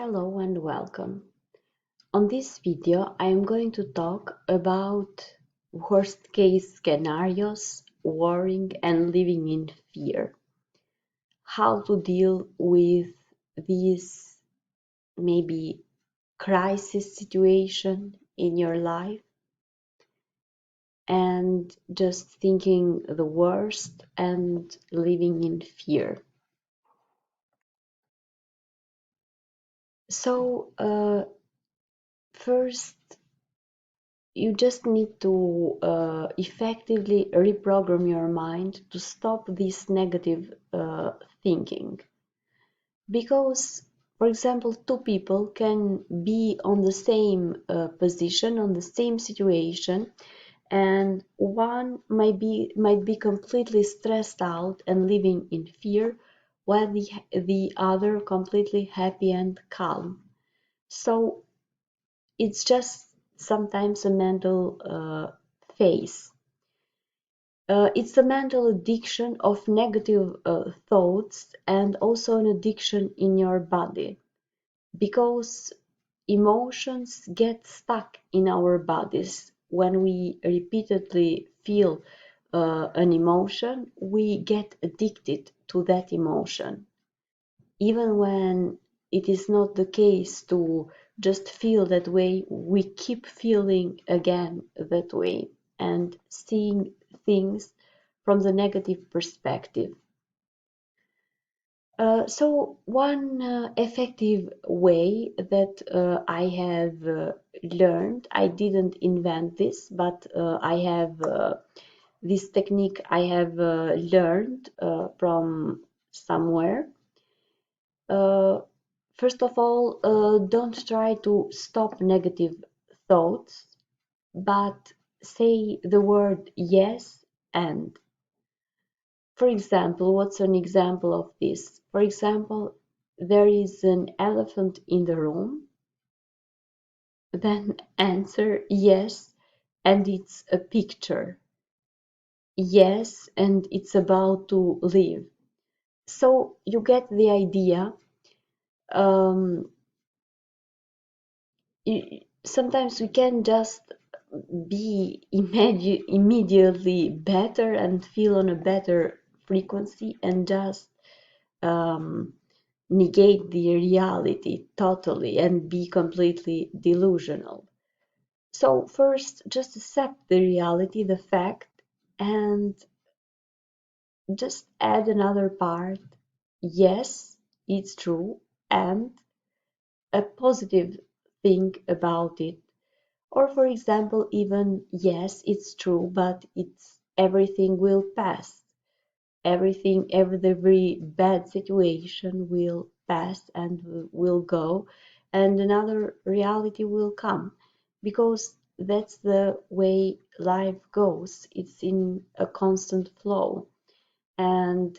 Hello and welcome. On this video, I am going to talk about worst case scenarios, worrying and living in fear. How to deal with this maybe crisis situation in your life and just thinking the worst and living in fear. So, first, you just need to effectively reprogram your mind to stop this negative thinking. Because, for example, two people can be on the same position, on the same situation, and one might be completely stressed out and living in fear, while the other completely happy and calm. So it's just sometimes a mental phase. It's a mental addiction of negative thoughts and also an addiction in your body because emotions get stuck in our bodies. When we repeatedly feel an emotion, we get addicted to that emotion even when it is not the case to just feel that way, we keep feeling again that way and seeing things from the negative perspective. So one effective way that I have learned, I didn't invent this, but I have this technique I have learned from somewhere. Uh, First of all, don't try to stop negative thoughts, but say the word yes and. For example, what's an example of this? For example, there is an elephant in the room, then answer yes, and it's a picture. Yes, and it's about to leave. So you get the idea. Um, Sometimes we can just be immediately better and feel on a better frequency and just um, negate the reality totally and be completely delusional. So first, just accept the reality, the fact, and just add another part. Yes, it's true, and a positive thing about it. Or for example, even yes, it's true, but it's everything will pass. Every bad situation will pass and will go, and another reality will come because that's the way life goes. It's in a constant flow, and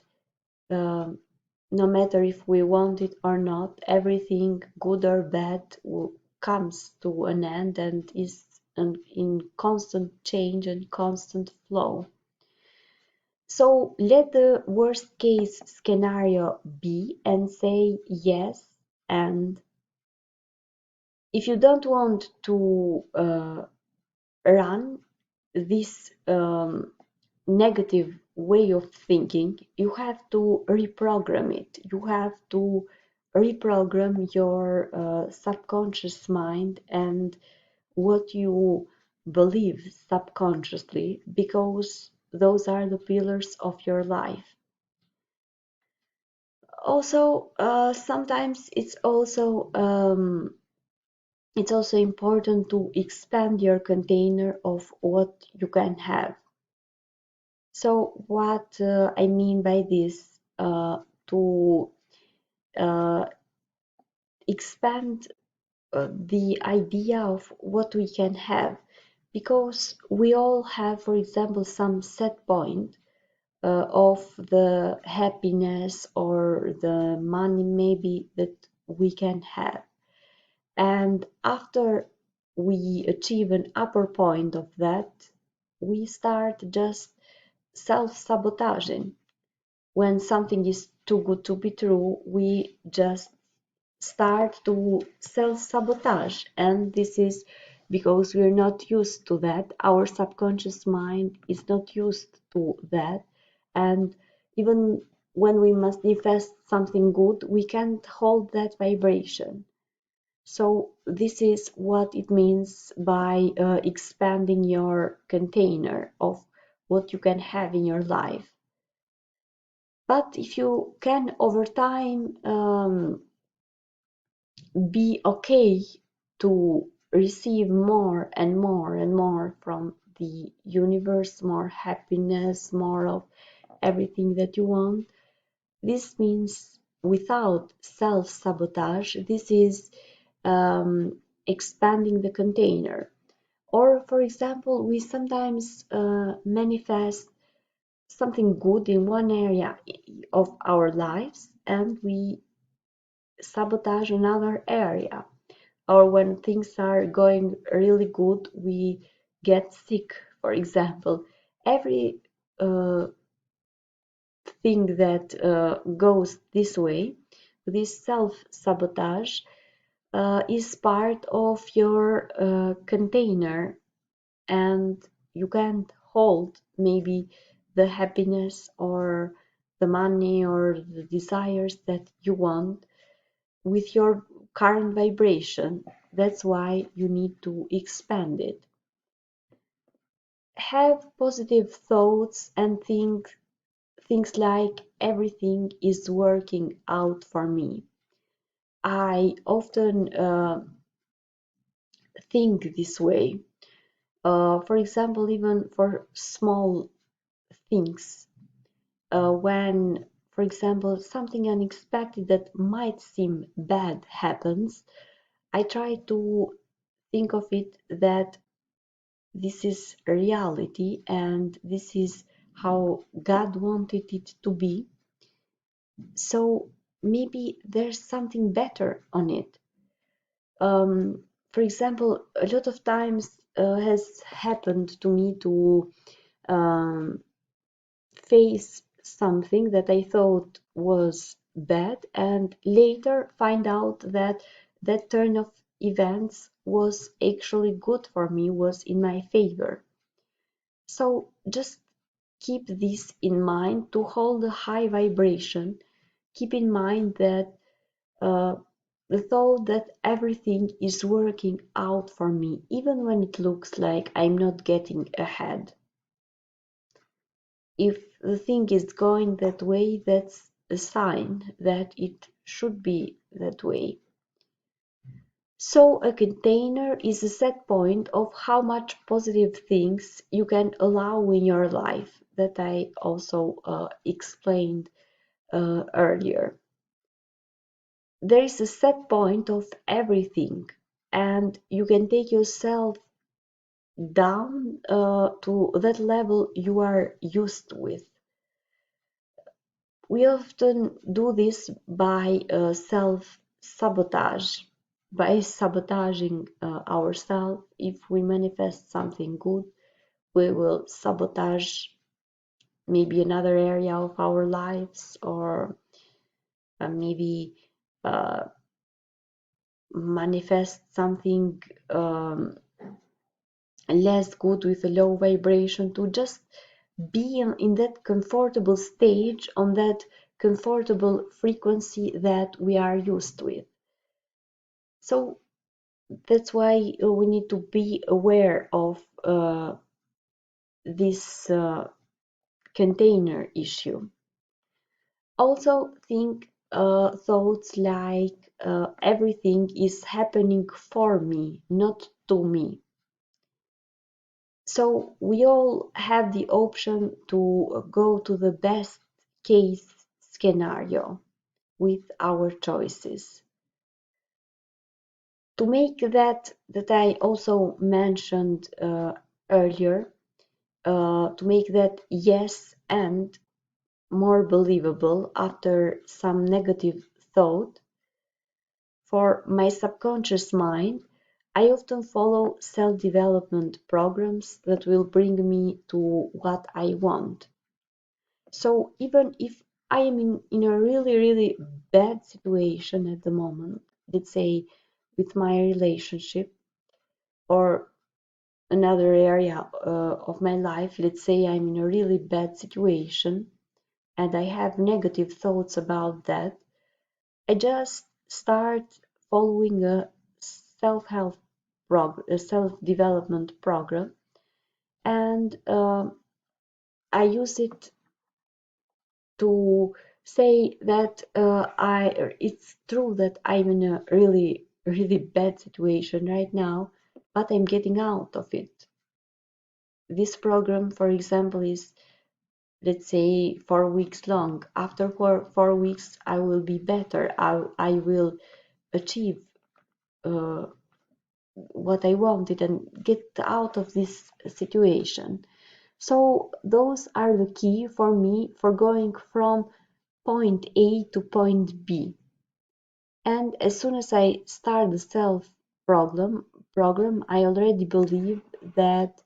um, no matter if we want it or not, everything, good or bad, comes to an end and is in constant change and constant flow. So let the worst case scenario be and say yes. And if you don't want to run this negative way of thinking, you have to reprogram it. You have to reprogram your subconscious mind and what you believe subconsciously, because those are the pillars of your life. Also, sometimes it's also important to expand your container of what you can have. So what I mean by this, to uh, expand the idea of what we can have, because we all have, for example, some set point of the happiness or the money maybe that we can have. And after we achieve an upper point of that, we start just self-sabotaging. When something is too good to be true, we just start to self-sabotage, and this is because we're not used to that. Our subconscious mind is not used to that, and even when we manifest something good, we can't hold that vibration. So this is what it means by expanding your container of what you can have in your life. But if you can over time be okay to receive more and more and more from the universe, more happiness, more of everything that you want. This means without self-sabotage, this is expanding the container. Or, for example, we sometimes manifest something good in one area of our lives and we sabotage another area, or when things are going really good, we get sick, for example. Every uh, thing that goes this way, this self-sabotage, is part of your container, and you can't hold maybe the happiness or the money or the desires that you want with your current vibration. That's why you need to expand it. Have positive thoughts and think things like everything is working out for me. I often think this way. For example, even for small things, when, for example, something unexpected that might seem bad happens, I try to think of it that this is reality and this is how God wanted it to be. So maybe there's something better on it. For example, a lot of times has happened to me to um, face something that I thought was bad and later find out that that turn of events was actually good for me, was in my favor. So just keep this in mind to hold a high vibration. Keep in mind that uh, the thought that everything is working out for me, even when it looks like I'm not getting ahead. If the thing is going that way, that's a sign that it should be that way. So a container is a set point of how much positive things you can allow in your life that I also explained earlier. There is a set point of everything, and you can take yourself down to that level you are used with. We often do this by self-sabotage, by sabotaging ourselves. If we manifest something good, we will sabotage maybe another area of our lives, or maybe uh, manifest something less good with a low vibration, to just be in that comfortable stage, on that comfortable frequency that we are used with. So that's why we need to be aware of this container issue. Also think thoughts like everything is happening for me, not to me. So we all have the option to go to the best case scenario with our choices. To make that I also mentioned earlier, to make that yes and more believable after some negative thought, for my subconscious mind, I often follow self-development programs that will bring me to what I want. So even if I am in a really, really bad situation at the moment, let's say with my relationship or another area of my life. Let's say I'm in a really bad situation and I have negative thoughts about that. I just start following a self-help a self-development program, and I use it to say that it's true that I'm in a really really bad situation right now, but I'm getting out of it. This program, for example, is, let's say, 4 weeks long. After 4 weeks, I will be better. I will achieve uh, what I wanted and get out of this situation. So those are the key for me for going from point A to point B. And as soon as I start the self program, I already believe that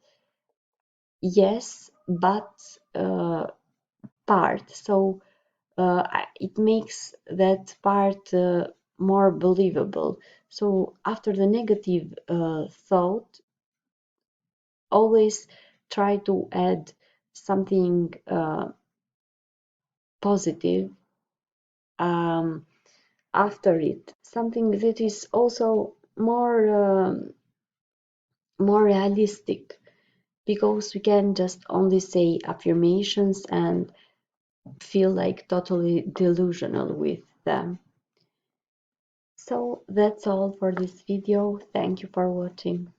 yes, but part. So it makes that part more believable. So after the negative thought, always try to add something positive um, after it, something that is also more realistic, because we can just only say affirmations and feel like totally delusional with them. So that's all for this video. Thank you for watching.